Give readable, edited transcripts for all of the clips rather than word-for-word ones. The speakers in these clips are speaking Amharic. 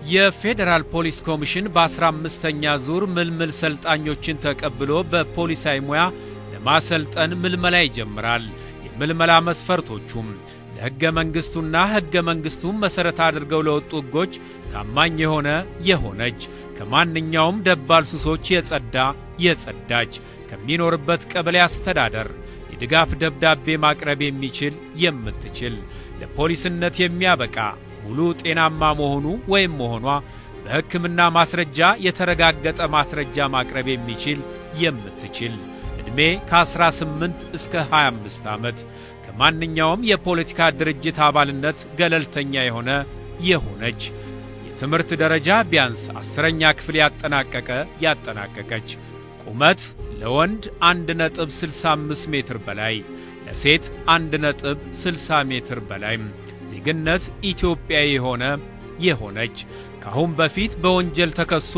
የፌደራል ፖሊስ ኮሚሽን በ15ኛ ዙር ምልምል ሰልጣኞችን ተቀብሎ በፖሊሳዊ ሙያ ለማሰልጠን ምልመላ ይጀምራል። የምልመላ መስፈርቶቹም ለሕገ መንግስቱና ሕገ መንግስቱን መሰረት አድርገው ለወጡ ሕጎች ታማኝ የሆነች ከማንኛውም ደባል ሱሶች የጸዳች ከሚኖርበት ቀበሌ አስተዳደር የድጋፍ ደብዳቤ ማቅረብ የምትችል ለፖሊስነት የሚያበቃ ሙሉ ጤናማ መሆኑ ወይም መሆኗ በሕክምና ማስረጃ የተረጋገጠ ማስረጃ ማቅረብ የምትችል እድሜ ከ18 እስከ 25 ዓመት ከማንኛውም የፖለቲካ ድርጅት አባልነት ገለልተኛ የሆነች የትምህርት ደረጃ ቢያንስ 10ኛ ክፍል ያጠናቀቀች ቁመት ለወንድ 1.65 ሜትር በላይ ለሴት 1.60 ሜትር በላይ ዜግነት ኢትዮጵያዊ የሆነች ካሁን በፊት በወንጀል ተከሶ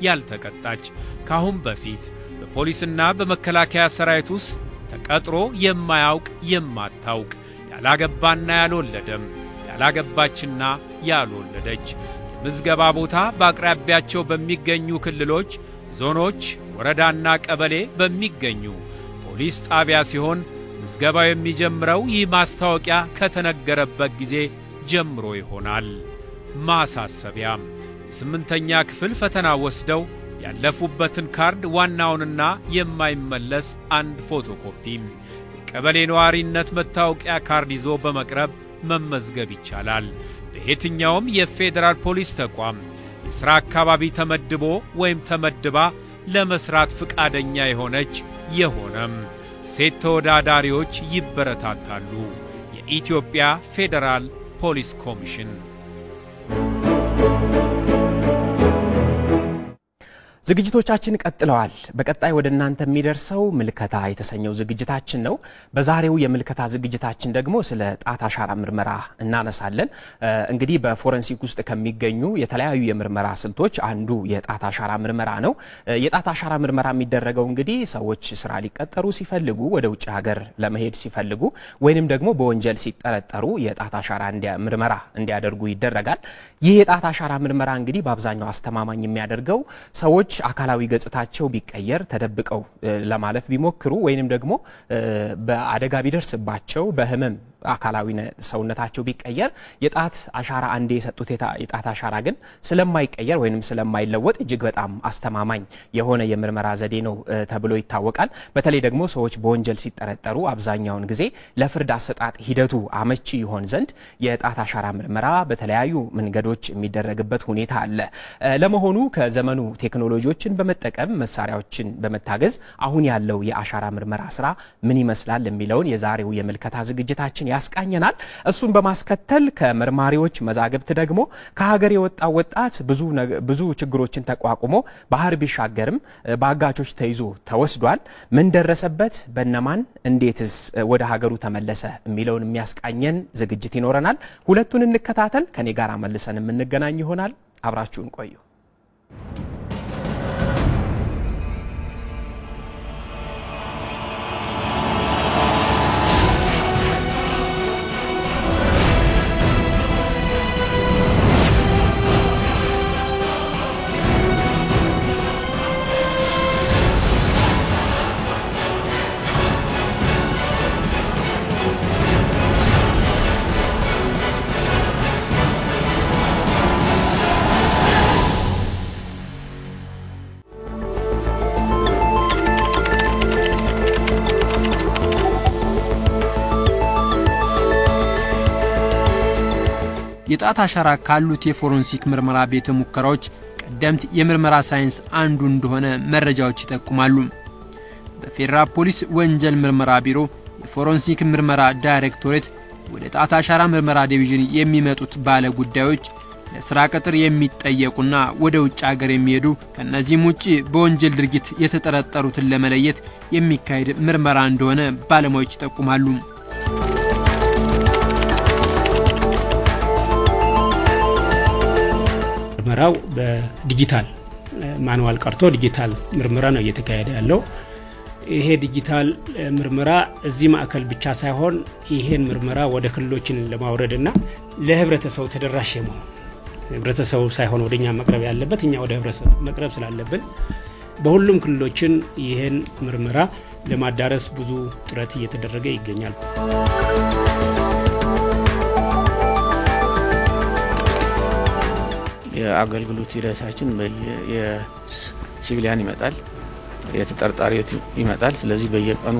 ያልተቀጣች ካሁን በፊት በፖሊስና በመከላከያ ሰራዊት ውስጥ ተቀጥሮ የማታውቅ ያላገባና ያላገባችና ያልወለደች የምዝገባ ቦታ በአቅራቢያቸው በሚገኙ ክልሎች ዞኖች ወረዳና ቀበሌ በሚገኙ ፖሊስ ጣቢያ ሲሆን ምዝገባው የሚጀምረው ይህ ማስታወቂያ ከተነገረበት ጊዜ ጀምሮ ይሆናል። ማሳሰቢያ 8ኛ ክፍል ፈተና ወስደው ያለፉበትን ካርድ ዋናውንና የማይመለስ አንድ ፎቶኮፒ የቀበሌ ነዋሪነት መታወቂያ ካርድ ይዞ በመቅረብ መመዝገብ ይቻላል። በየትኛውም የፌደራል ፖሊስ ተቋም የሥራ አካባቢ ተመድቦ ወይም ተመድባ ለመስራት ፍቃደኛ የሆነም ሴት ተወዳዳሪዎች ይበረታታሉ። የኢትዮጵያ ፌደራል ፖሊስ ኮሚሽን ዝግጅቶቻችን ቀጥለዋል። በቀጣይ ወደ እናንተ የሚደርሰው ምልከታ የተሰኘው ዝግጅታችን ነው። በዛሬው የምልከታ ዝግጅታችን ደግሞ ስለ ጣት አሻራ ምርመራ እናነሳለን። እንግዲህ በፎረንሲክ ውስጥ ከሚገኙ የተለያዩ የምርመራ ስልቶች አንዱ የጣት አሻራ ምርመራ ነው። የጣት አሻራ ምርመራ የሚደረገው እንግዲህ ሰዎች ስራ ሊቀጠሩ ሲፈልጉ ወደ ውጭ ሀገር ለመሄድ ሲፈልጉ ወይንም ደግሞ በወንጀል ሲጠረጠሩ የጣት አሻራ ምርመራ እንዲያደርጉ ይደረጋል። ይህ የጣት አሻራ ምርመራ እንግዲህ በአብዛኛው አስተማማኝ የሚያደርገው ሰዎች አካላዊ ገጽታቸው ቢቀየር ተደብቀው ለማለፍ ቢሞክሩ ወይንም ደግሞ በአደጋ ቢደርስባቸው በህመም አካላዊ ሰውነታቸው ቢቀየር የጣት አሻራ አንዴ የሰጡት የጣት አሻራ ግን ስለማይቀየር ወይንም ስለማይለወጥ እጅግ በጣም አስተማማኝ የሆነ የምርመራ ዘዴ ነው ተብሎ ይታወቃል። በተለይ ደግሞ ሰዎች በወንጀል ሲጠረጠሩ አብዛኛውን ጊዜ ለፍርድ አሰጣጥ ሂደቱ አመቺ ይሆን ዘንድ የጣት አሻራ ምርመራ በተለያዩ መንገዶች የሚደረግበት ሁኔታ አለ። ለመሆኑ ከዘመኑ ቴክኖሎጂዎችን በመጠቀም መሳሪያዎችን በመታገዝ አሁን ያለው የአሻራ ምርመራ ስራ ምን ይመስላል የሚለውን የዛሬው የምልከታ ዝግጅታችን ያስቃኘናል። እሱን በማስከተል ከመርማሪዎች መዛግብት ደግሞ ከሀገር የወጣው ወጣት ብዙ ችግሮችን ተቋቁሞ ባህር ቢሻገርም በአጋቾች ተይዞ ተወስዷል። ምን ደረሰበት፣ በእነማን እንዴትስ ወደ ሀገሩ ተመለሰ የሚለውን የሚያስቃኘን ዝግጅት ይኖረናል። ሁለቱን እንከታተል። ከኔ ጋር መልሰን የምንገናኝ ይሆናል። አብራችሁን ቆዩ። የጣት አሻራ ካሉት የፎረንሲክ ምርመራ ቤተ ሙከራዎች ቀደምት የምርመራ ሳይንስ አንዱ እንደሆነ መረጃዎች ይጠቁማሉ። በፌደራል ፖሊስ ወንጀል ምርመራ ቢሮ የፎረንሲክ ምርመራ ዳይሬክቶሬት ወደ ጣት አሻራ ምርመራ ዲቪዥን የሚመጡት ባለ ጉዳዮች ለስራ ቅጥር የሚጠየቁና ወደ ውጭ ሀገር የሚሄዱ ከነዚህም ውጪ በወንጀል ድርጊት የተጠረጠሩትን ለመለየት የሚካሄድ ምርመራ እንደሆነ ባለሙያዎች ይጠቁማሉ። ምርመራው በዲጂታል ማኑዋል ቀርቶ ዲጂታል ምርመራ ነው እየተካሄደ ያለው። ይሄ ዲጂታል ምርመራ እዚህ ማዕከል ብቻ ሳይሆን ይሄን ምርመራ ወደ ክልሎችን ለማውረድና ለህብረተሰቡ ተደራሽ ህብረተሰቡ ሳይሆን ወደኛ መቅረብ ያለበት እኛ ወደ ህብረተሰቡ መቅረብ ስላለብን በሁሉም ክልሎችን ይሄን ምርመራ ለማዳረስ ብዙ ጥረት እየተደረገ ይገኛል። የአገልግሎት ሂደታችን የሲቪሊያን ይመጣል፣ የተጠርጣሪዎች ይመጣል። ስለዚህ በየቀኑ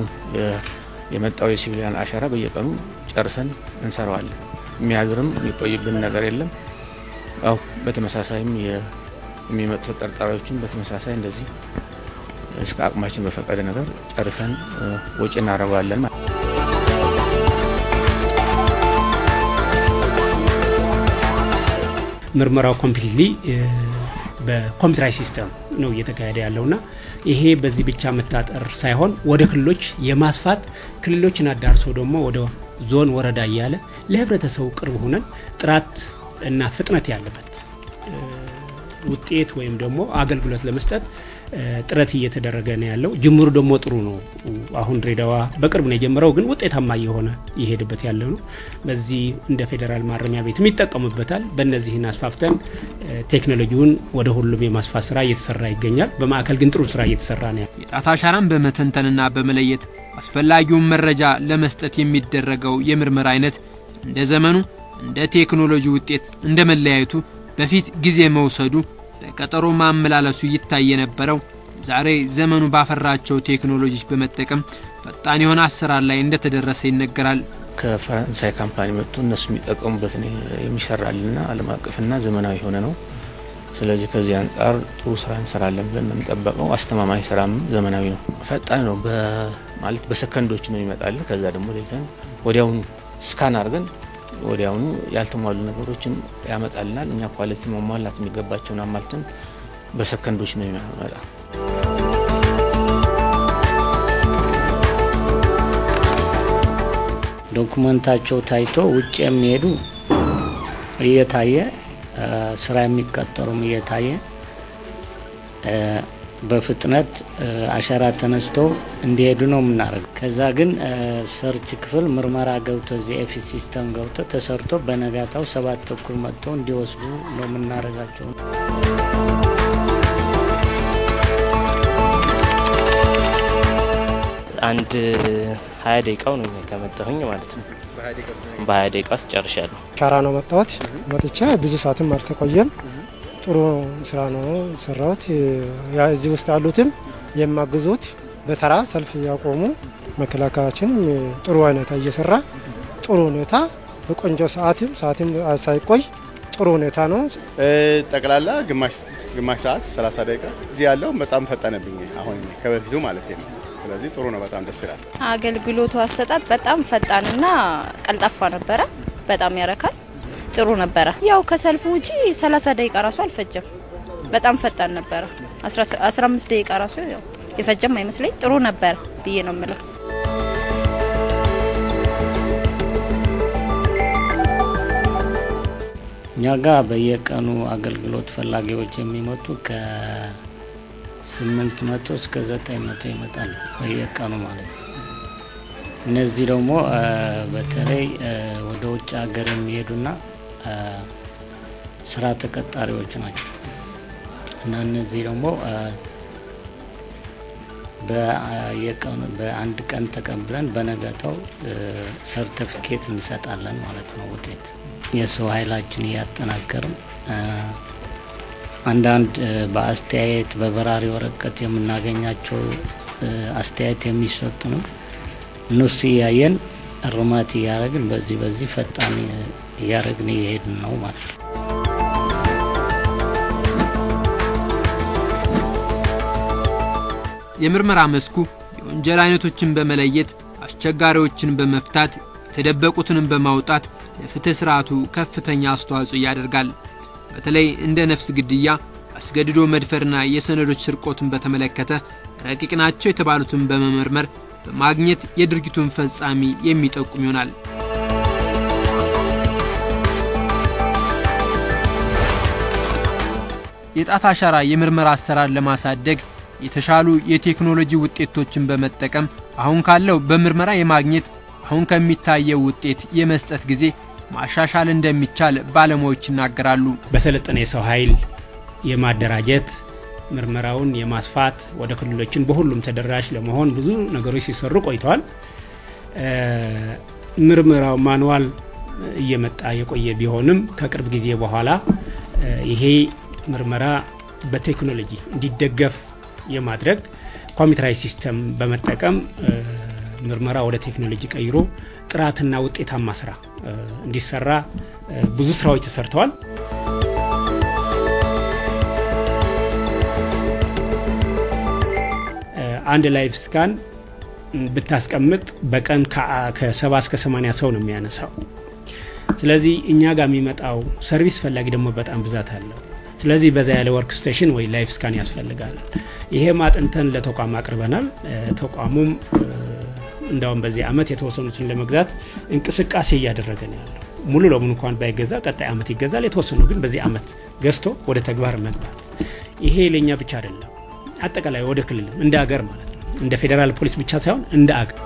የመጣው የሲቪሊያን አሻራ በየቀኑ ጨርሰን እንሰራዋለን። የሚያድርም የሚቆይብን ነገር የለም። አው በተመሳሳይም የሚመጡ ተጠርጣሪዎችን በተመሳሳይ እንደዚህ እስከ አቅማችን በፈቀደ ነገር ጨርሰን ወጪ እናደርጋለን። ምርመራው ኮምፕሊትሊ በኮምፒውተር ሲስተም ነው እየተካሄደ ያለውና ይሄ በዚህ ብቻ መታጠር ሳይሆን ወደ ክልሎች የማስፋት ክልሎችን አዳርሶ ደግሞ ወደ ዞን ወረዳ ያለ ለህብረተሰቡ ቅርብ ሆነን ጥራት እና ፍጥነት ያለበት ውጤት ወይም ደግሞ አገልግሎት ለመስጠት ጥረት እየተደረገ ነው ያለው። ጅምሩ ደግሞ ጥሩ ነው። አሁን ድሬዳዋ በቅርብ ነው የጀመረው ግን ውጤታማ የሆነ ይሄድበት ያለው ነው። በዚህ እንደ ፌደራል ማረሚያ ቤት የሚጠቀሙበታል። በእነዚህን አስፋፍተን ቴክኖሎጂውን ወደ ሁሉም የማስፋት ስራ እየተሰራ ይገኛል። በማዕከል ግን ጥሩ ስራ እየተሰራ ነው። የጣት አሻራን በመተንተንና በመለየት አስፈላጊውን መረጃ ለመስጠት የሚደረገው የምርመራ አይነት እንደ ዘመኑ እንደ ቴክኖሎጂ ውጤት እንደ መለያየቱ በፊት ጊዜ መውሰዱ በቀጠሮ ማመላለሱ ይታይ የነበረው ዛሬ ዘመኑ ባፈራቸው ቴክኖሎጂዎች በመጠቀም ፈጣን የሆነ አሰራር ላይ እንደተደረሰ ይነገራል። ከፈረንሳይ ካምፓኒ መጥቶ እነሱ የሚጠቀሙበት ነው የሚሰራልና ዓለም አቀፍና ዘመናዊ ሆነ ነው። ስለዚህ ከዚህ አንፃር ጥሩ ስራ እንሰራለን ብለን እንጠብቀው። አስተማማኝ ስራም ዘመናዊ ነው፣ ፈጣን ነው። ማለት በሰከንዶች ነው ይመጣል። ከዛ ደግሞ ለይተን ወዲያውኑ ስካን አድርገን ወዲያውኑ ያልተሟሉ ነገሮችን ያመጣልናል። እኛ ኳሊቲ መሟላት የሚገባቸውን አሟልተን በሰከንዶች ነው የሚመጣ። ዶክመንታቸው ታይቶ ውጭ የሚሄዱ እየታየ ስራ የሚቀጠሩም እየታየ በፍጥነት አሻራ ተነስቶ እንዲሄዱ ነው የምናደርገው። ከዛ ግን ሰርች ክፍል ምርመራ ገብቶ ዚኤፍ ሲስተም ገብቶ ተሰርቶ በነጋታው 7 ተኩል መጥቶ እንዲወስዱ ነው የምናደርጋቸው። አንድ 20 ደቂቃው ነው ከመጣሁኝ ማለት ነው። በ20 ደቂቃ ጨርሻለሁ። አሻራ ነው መጣሁት። መጥቼ ብዙ ሰዓትም አልተቆየም። ጥሩ ስራ ነው ሰራውት። ያ እዚህ ውስጥ ያሉትም የማግዙት በተራ ሰልፍ ያቆሙ መከላከያችን ጥሩ አይነት እየሰራ ጥሩ ሁኔታ በቆንጆ ሰዓትም ሳይቆይ ጥሩ ሁኔታ ነው። ጠቅላላ ግማሽ ሰዓት 30 ደቂቃ እዚህ ያለው በጣም ፈጠነብኝ አሁን ከበፊቱ ማለት ነው። ስለዚህ ጥሩ ነው፣ በጣም ደስ ይላል። አገልግሎቱ አሰጣጥ በጣም ፈጣንና ቀልጣፋ ነበረ። በጣም ያረካል። ጥሩ ነበረ። ያው ከሰልፉ ውጪ 30 ደቂቃ ራሱ አልፈጀም። በጣም ፈጣን ነበረ። 15 ደቂቃ ራሱ ያው የፈጀም አይመስለኝ። ጥሩ ነበር ብዬ ነው የምለው። ኛጋ በየቀኑ አገልግሎት ፈላጊዎች የሚመጡ ከ800 እስከ 900 ይመጣሉ በየቀኑ ማለት ነው። እነዚህ ደግሞ በተለይ ወደ ውጭ ሀገር የሚሄዱና ስራ ተቀጣሪዎች ናቸው እና እነዚህ ደግሞ በአንድ ቀን ተቀብለን በነጋታው ሰርቲፊኬት እንሰጣለን ማለት ነው። ውጤት የሰው ኃይላችን ያጠናከርን አንዳንድ በአስተያየት በበራሪ ወረቀት የምናገኛቸው አስተያየት የሚሰጡን እነሱ ያየን እርማት ያረግን በዚህ ፈጣን ያረግን ይሄድን ነው ማለት ነው። የምርመራ መስኩ የወንጀል አይነቶችን በመለየት አስቸጋሪዎችን በመፍታት ተደበቁትንም በማውጣት ለፍትህ ስርዓቱ ከፍተኛ አስተዋጽኦ ያደርጋል። በተለይ እንደ ነፍስ ግድያ፣ አስገድዶ መድፈርና የሰነዶች ስርቆትን በተመለከተ ረቂቅ ናቸው የተባሉትን በመመርመር በማግኘት የድርጊቱን ፈጻሚ የሚጠቁም ይሆናል። የጣት አሻራ የምርመራ አሰራር ለማሳደግ የተሻሉ የቴክኖሎጂ ውጤቶችን በመጠቀም አሁን ካለው በምርመራ የማግኘት አሁን ከሚታየው ውጤት የመስጠት ጊዜ ማሻሻል እንደሚቻል ባለሙያዎች ይናገራሉ። በሰለጠነ የሰው ኃይል የማደራጀት ምርመራውን የማስፋት ወደ ክልሎችን በሁሉም ተደራሽ ለመሆን ብዙ ነገሮች ሲሰሩ ቆይተዋል። ምርመራው ማኑዋል እየመጣ የቆየ ቢሆንም ከቅርብ ጊዜ በኋላ ይሄ ምርመራ በቴክኖሎጂ እንዲደገፍ የማድረግ ኮምፒውተራይዝ ሲስተም በመጠቀም ምርመራ ወደ ቴክኖሎጂ ቀይሮ ጥራትና ውጤታማ ስራ እንዲሰራ ብዙ ስራዎች ተሰርተዋል። አንድ ላይፍ ስካን ብታስቀምጥ በቀን ከ70 እስከ 80 ሰው ነው የሚያነሳው። ስለዚህ እኛ ጋር የሚመጣው ሰርቪስ ፈላጊ ደግሞ በጣም ብዛት አለው። ስለዚህ በዛ ያለ ወርክ ስቴሽን ወይ ላይፍ ስካን ያስፈልጋል። ይሄ ማጥንተን ለተቋም አቅርበናል። ተቋሙም እንደውም በዚህ አመት የተወሰኑትን ለመግዛት እንቅስቃሴ እያደረገ ነው ያለው። ሙሉ ለሙሉ እንኳን ባይገዛ ቀጣይ አመት ይገዛል። የተወሰኑ ግን በዚህ አመት ገዝቶ ወደ ተግባር መግባት ይሄ ለኛ ብቻ አይደለም፣ አጠቃላይ ወደ ክልል እንደ ሀገር ማለት ነው። እንደ ፌደራል ፖሊስ ብቻ ሳይሆን እንደ ሀገር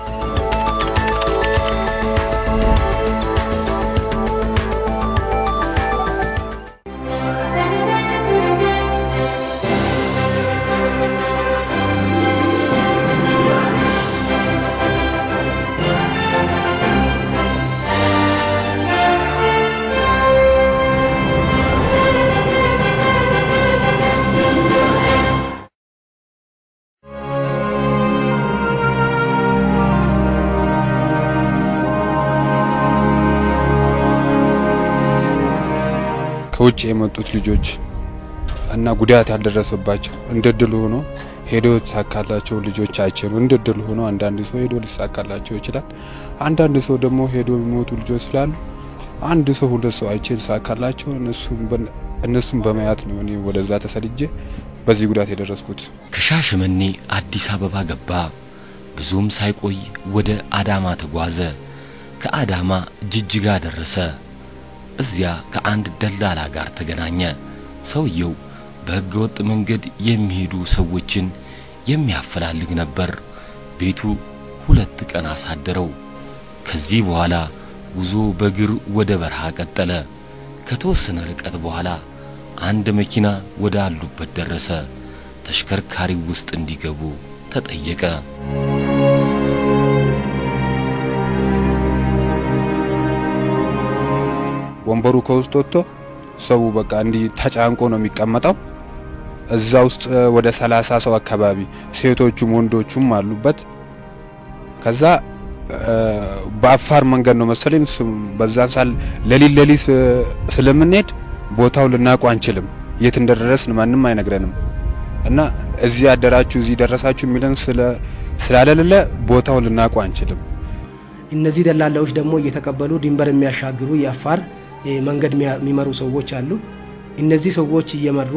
ከውጭ የመጡት ልጆች እና ጉዳት ያደረሰባቸው እንደድል ሆኖ ሄዶ ተሳካላቸው ልጆች አይችሉ እንደድል ሆኖ አንዳንድ ሰው ሄዶ ሊሳካላቸው ይችላል። አንዳንድ ሰው ደግሞ ሄዶ የሚሞቱ ልጆች ስላሉ አንድ ሰው ሁለት ሰው አይችል ሳካላቸው እነሱም በማያት ነው እኔ ወደዛ ተሰልጄ በዚህ ጉዳት የደረስኩት። ከሻሸመኔ አዲስ አበባ ገባ። ብዙም ሳይቆይ ወደ አዳማ ተጓዘ። ከአዳማ ጅጅጋ ደረሰ። እዚያ ከአንድ ደላላ ጋር ተገናኘ። ሰውየው በህገወጥ መንገድ የሚሄዱ ሰዎችን የሚያፈላልግ ነበር። ቤቱ 2 ቀን አሳደረው። ከዚህ በኋላ ጉዞ በእግር ወደ በረሃ ቀጠለ። ከተወሰነ ርቀት በኋላ አንድ መኪና ወደ አሉበት ደረሰ። ተሽከርካሪው ውስጥ እንዲገቡ ተጠየቀ። ወንበሩ ከውስጥ ወጥቶ ሰው በቃ እንዲ ተጫንቆ ነው የሚቀመጠው። እዛ ውስጥ ወደ 30 ሰው አካባቢ ሴቶቹም ወንዶቹም አሉበት። ከዛ በአፋር መንገድ ነው መሰለኝ በዛን ሳል ለሊት ስለምንሄድ ቦታው ልናውቅ አንችልም። የት እንደደረስን ማንንም አይነግረንም እና እዚህ ያደራችሁ እዚህ ደረሳችሁ የሚለን ስላልለ ቦታው ልናውቅ አንችልም። እነዚህ ደላላዎች ደግሞ እየተቀበሉ ድንበር የሚያሻግሩ የአፋር መንገድ የሚመሩ ሰዎች አሉ። እነዚህ ሰዎች እየመሩ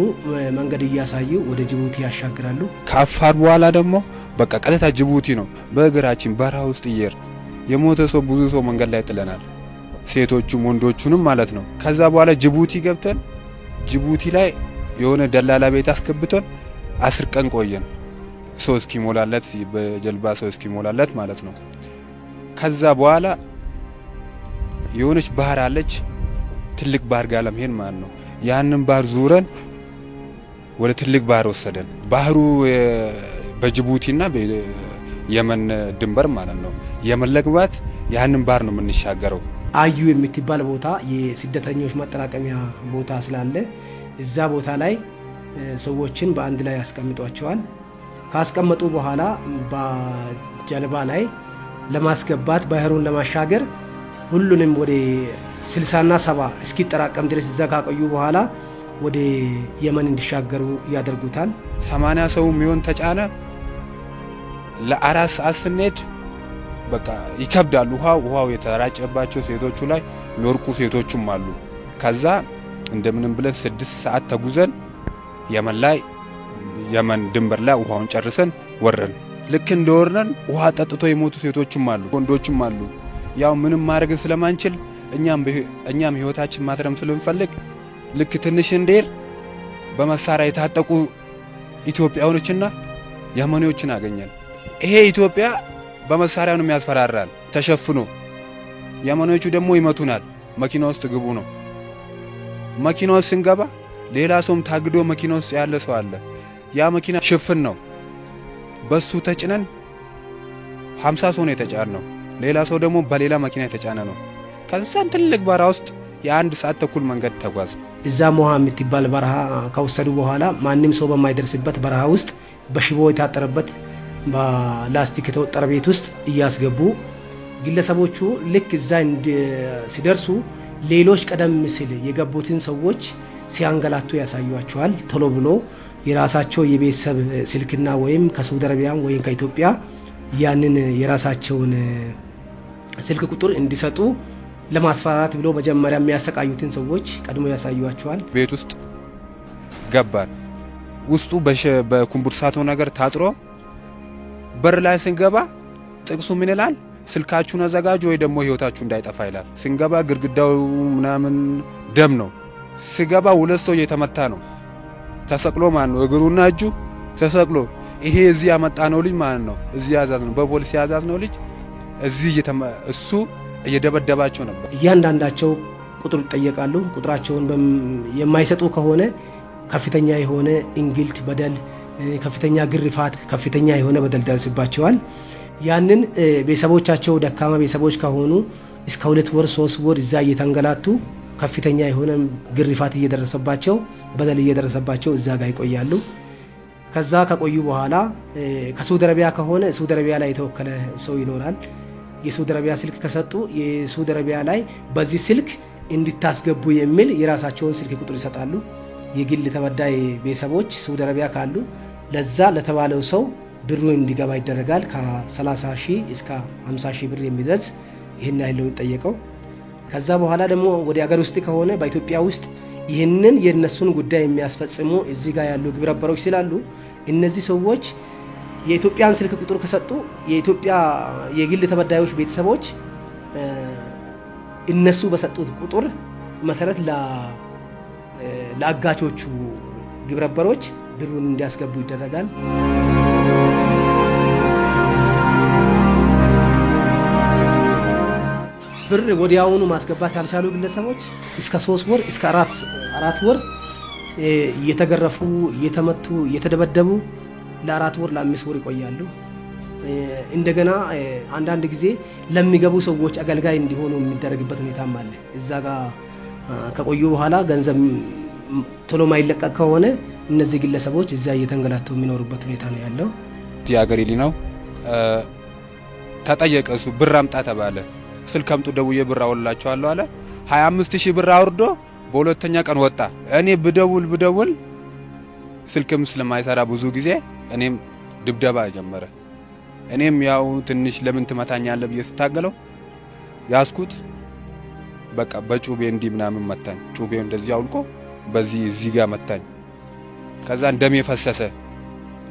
መንገድ እያሳዩ ወደ ጅቡቲ ያሻግራሉ። ከአፋር በኋላ ደግሞ በቃ ቀጥታ ጅቡቲ ነው። በእግራችን በረሃ ውስጥ እየር የሞተ ሰው ብዙ ሰው መንገድ ላይ ጥለናል፣ ሴቶቹም ወንዶቹንም ማለት ነው። ከዛ በኋላ ጅቡቲ ገብተን ጅቡቲ ላይ የሆነ ደላላ ቤት አስገብተን 10 ቀን ቆየን። ሰው እስኪሞላለት በጀልባ ሰው እስኪሞላለት ማለት ነው። ከዛ በኋላ የሆነች ባህር አለች፣ ትልቅ ባህር ጋር ለመሄድ ማለት ነው። ያንን ባህር ዙረን ወደ ትልቅ ባህር ወሰደን። ባህሩ በጅቡቲና በየመን ድንበር ማለት ነው። የመን ለግባት ያንን ባህር ነው የምንሻገረው። አዩ የምትባል ቦታ የስደተኞች ማጠራቀሚያ ቦታ ስላለ እዛ ቦታ ላይ ሰዎችን በአንድ ላይ ያስቀምጧቸዋል። ካስቀመጡ በኋላ በጀልባ ላይ ለማስገባት ባህሩን ለማሻገር ሁሉንም ወደ 60 እና 70 እስኪጠራቀም ድረስ እዛ ካቆዩ በኋላ ወደ የመን እንዲሻገሩ ያደርጉታል። 80 ሰው የሚሆን ተጫነ። ለ4 ሰዓት ስንሄድ በቃ ይከብዳል። ውሃው የተራጨባቸው ሴቶቹ ላይ የሚወርቁ ሴቶቹም አሉ። ከዛ እንደምንም ብለን 6 ሰዓት ተጉዘን የመን ድንበር ላይ ውሃውን ጨርሰን ወረን። ልክ እንደወረን ውሃ ጠጥቶ የሞቱ ሴቶችም አሉ ወንዶችም አሉ። ያው ምንም ማድረግ ስለማንችል እኛም ህይወታችን ማትረም ስለምፈልግ ልክ ትንሽ እንደር በመሳሪያ የታጠቁ ኢትዮጵያውያኖችና የመኖችን አገኘን። ይሄ ኢትዮጵያ በመሳሪያ ነው የሚያስፈራራል ተሸፍኖ፣ የመኖቹ ደግሞ ይመቱናል። መኪና ውስጥ ግቡ ነው። መኪና ውስጥ ስንገባ ሌላ ሰውም ታግዶ መኪና ውስጥ ያለ ሰው አለ። ያ መኪና ሽፍን ነው። በሱ ተጭነን 50 ሰው ነው የተጫነው። ሌላ ሰው ደግሞ በሌላ መኪና የተጫነ ነው። ከዛን ትልቅ በረሃ ውስጥ የ1 ሰዓት ተኩል መንገድ ተጓዝ። እዛ ሞሃ የምትባል በረሃ ከወሰዱ በኋላ ማንም ሰው በማይደርስበት በረሃ ውስጥ በሽቦ የታጠረበት በላስቲክ የተወጠረ ቤት ውስጥ እያስገቡ ግለሰቦቹ ልክ እዛ ሲደርሱ ሌሎች ቀደም ሲል የገቡትን ሰዎች ሲያንገላቱ ያሳዩዋቸዋል። ቶሎ ብሎ የራሳቸው የቤተሰብ ስልክና ወይም ከሳውዲ አረቢያ ወይም ከኢትዮጵያ ያንን የራሳቸውን ስልክ ቁጥር እንዲሰጡ ለማስፈራራት ብሎ መጀመሪያ የሚያሰቃዩትን ሰዎች ቀድሞ ያሳዩዋቸዋል። ቤት ውስጥ ገባን። ውስጡ በኩምቡርሳቶ ነገር ታጥሮ በር ላይ ስንገባ ጥቅሱ ምን ይላል? ስልካችሁን አዘጋጁ ወይ ደግሞ ህይወታችሁ እንዳይጠፋ ይላል። ስንገባ ግድግዳው ምናምን ደም ነው። ስገባ 2 ሰው እየተመታ ነው ተሰቅሎ ማለት ነው። እግሩና እጁ ተሰቅሎ ይሄ እዚህ ያመጣ ነው ልጅ ማለት ነው። እዚህ ያዛዝ ነው፣ በፖሊስ ያዛዝ ነው ልጅ እዚህ እሱ እየደበደባቸው ነበር። እያንዳንዳቸው ቁጥር ይጠየቃሉ። ቁጥራቸውን የማይሰጡ ከሆነ ከፍተኛ የሆነ እንግልት፣ በደል፣ ከፍተኛ ግርፋት፣ ከፍተኛ የሆነ በደል ደርስባቸዋል። ያንን ቤተሰቦቻቸው ደካማ ቤተሰቦች ከሆኑ እስከ 2 ወር 3 ወር እዛ እየተንገላቱ ከፍተኛ የሆነ ግርፋት እየደረሰባቸው በደል እየደረሰባቸው እዛ ጋር ይቆያሉ። ከዛ ከቆዩ በኋላ ከሳውዲ አረቢያ ከሆነ ሳውዲ አረቢያ ላይ የተወከለ ሰው ይኖራል። የሳውዲ አረቢያ ስልክ ከሰጡ የሳውዲ አረቢያ ላይ በዚህ ስልክ እንድታስገቡ የሚል የራሳቸውን ስልክ ቁጥር ይሰጣሉ። የግል ተበዳይ ቤተሰቦች ሳውዲ አረቢያ ካሉ ለዛ ለተባለው ሰው ብሩ እንዲገባ ይደረጋል። ከ30,000 እስከ 50,000 ብር የሚደርስ ይሄን ያህል ነው የሚጠየቀው። ከዛ በኋላ ደግሞ ወደ ሀገር ውስጥ ከሆነ በኢትዮጵያ ውስጥ ይህንን የነሱን ጉዳይ የሚያስፈጽሙ እዚህ ጋር ያሉ ግብረ አበሮች ስላሉ እነዚህ ሰዎች የኢትዮጵያን ስልክ ቁጥር ከሰጡ የኢትዮጵያ የግል ተበዳዮች ቤተሰቦች እነሱ በሰጡት ቁጥር መሰረት ለአጋቾቹ ግብረ አበሮች ብሩን እንዲያስገቡ ይደረጋል። ብር ወዲያውኑ ማስገባት ያልቻሉ ግለሰቦች እስከ 3 ወር እስከ 4 ወር እየተገረፉ እየተመቱ እየተደበደቡ ለ4 ወር ለ5 ወር ይቆያሉ። እንደገና አንዳንድ ጊዜ ለሚገቡ ሰዎች አገልጋይ እንዲሆኑ የሚደረግበት ሁኔታም አለ። እዛ ጋር ከቆዩ በኋላ ገንዘብ ቶሎ ማይለቀቅ ከሆነ እነዚህ ግለሰቦች እዛ እየተንገላቱ የሚኖሩበት ሁኔታ ነው ያለው። ያገሬ ሊናው ተጠየቀ። እሱ ብር አምጣ ተባለ። ስልክ አምጡ ደውዬ ብር አወላቸዋለሁ አለ። 25,000 ብር አውርዶ በሁለተኛ ቀን ወጣ። እኔ ብደውል ስልክም ስለማይሰራ ብዙ ጊዜ እኔም ድብደባ ጀመረ። እኔም ያው ትንሽ ለምን ትመታኛለህ ብዬ ስታገለው ያስኩት በቃ በጩቤ እንዲ ምናምን መታኝ። ጩቤው እንደዚህ አውልቆ በዚህ እዚህ ጋር መታኝ። ከዛን ደም የፈሰሰ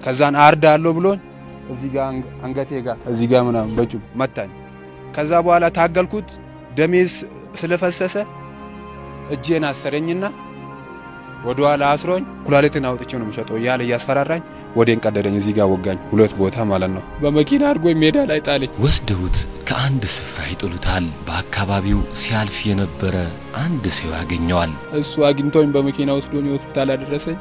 ከዛን አርዳለሁ ብሎኝ እዚህ ጋር አንገቴ ጋር እዚህ ጋር ምናምን በጩቤ መታኝ። ከዛ በኋላ ታገልኩት። ደሜ ስለፈሰሰ እጄን አሰረኝና ወደኋላ አስሮኝ ኩላሊትን አውጥቼ ነው የምሸጠው ያለ ያስፈራራኝ። ወዴን ቀደደኝ። እዚህ ጋር ወጋኝ 2 ቦታ ማለት ነው። በመኪና አድርጎኝ ሜዳ ላይ ጣለኝ። ወስደውት ከአንድ ስፍራ ይጥሉታል። በአካባቢው ሲያልፍ የነበረ አንድ ሰው ያገኘዋል። እሱ አግኝቶኝ በመኪና ወስዶኝ ሆስፒታል አደረሰኝ።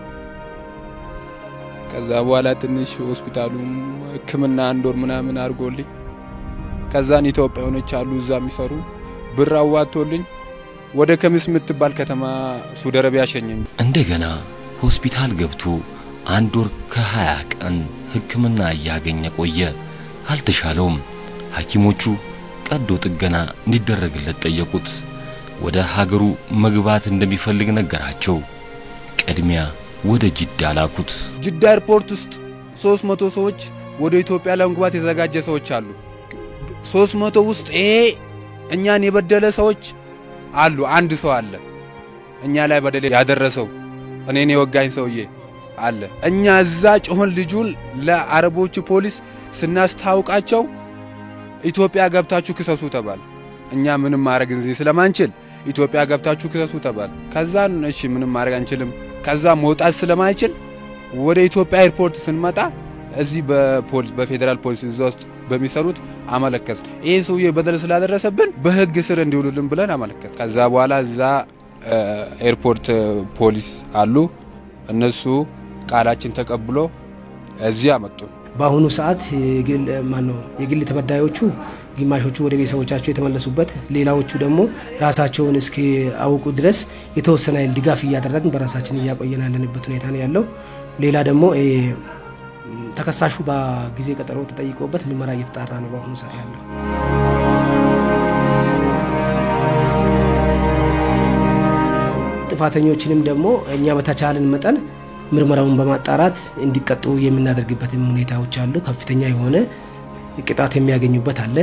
ከዛ በኋላ ትንሽ ሆስፒታሉም ሕክምና 1 ወር ምናምን አድርጎልኝ ከዛን ኢትዮጵያውያኖች አሉ እዛ የሚሰሩ ብር አዋጥቶልኝ ወደ ከሚስ የምትባል ከተማ ሳውዲ አረቢያ ሸኘኝ። እንደገና ሆስፒታል ገብቶ 1 ወር ከ20 ቀን ሕክምና እያገኘ ቆየ። አልተሻለውም። ሐኪሞቹ ቀዶ ጥገና እንዲደረግለት ጠየቁት። ወደ ሀገሩ መግባት እንደሚፈልግ ነገራቸው። ቅድሚያ ወደ ጅዳ ላኩት። ጅዳ ኤርፖርት ውስጥ 300 ሰዎች ወደ ኢትዮጵያ ለመግባት የተዘጋጀ ሰዎች አሉ። 300 ውስጥ እኛን የበደለ ሰዎች አሉ። አንድ ሰው አለ እኛ ላይ በደል ያደረሰው እኔን የወጋኝ ሰውዬ አለ። እኛ እዛ ጮህን ልጁን ለአረቦቹ ፖሊስ ስናስታውቃቸው ኢትዮጵያ ገብታችሁ ክሰሱ ተባል። እኛ ምንም ማድረግ እንጂ ስለማንችል ኢትዮጵያ ገብታችሁ ክሰሱ ተባል። ከዛን እሺ ምንም ማድረግ አንችልም። ከዛ መውጣት ስለማይችል ወደ ኢትዮጵያ ኤርፖርት ስንመጣ እዚህ በፌደራል ፖሊስ እዛ ውስጥ በሚሰሩት አመለከት። ይሄ ሰውዬ በደል ስላደረሰብን በህግ ስር እንዲውሉልን ብለን አመለከት። ከዛ በኋላ እዛ ኤርፖርት ፖሊስ አሉ። እነሱ ቃላችን ተቀብሎ እዚህ አመጡ። በአሁኑ ሰዓት የግል ተበዳዮቹ ግማሾቹ ወደ ቤተሰቦቻቸው የተመለሱበት፣ ሌላዎቹ ደግሞ ራሳቸውን እስኪ አውቁ ድረስ የተወሰነ ድጋፍ እያደረግን በራሳችን እያቆየን ያለንበት ሁኔታ ነው ያለው። ሌላ ደግሞ ተከሳሹ በጊዜ ቀጠሮ ተጠይቆበት ምርመራ እየተጣራ ነው በአሁኑ ሰዓት ያለው። ጥፋተኞችንም ደግሞ እኛ በተቻለን መጠን ምርመራውን በማጣራት እንዲቀጡ የምናደርግበት ሁኔታዎች አሉ። ከፍተኛ የሆነ ቅጣት የሚያገኙበት አለ።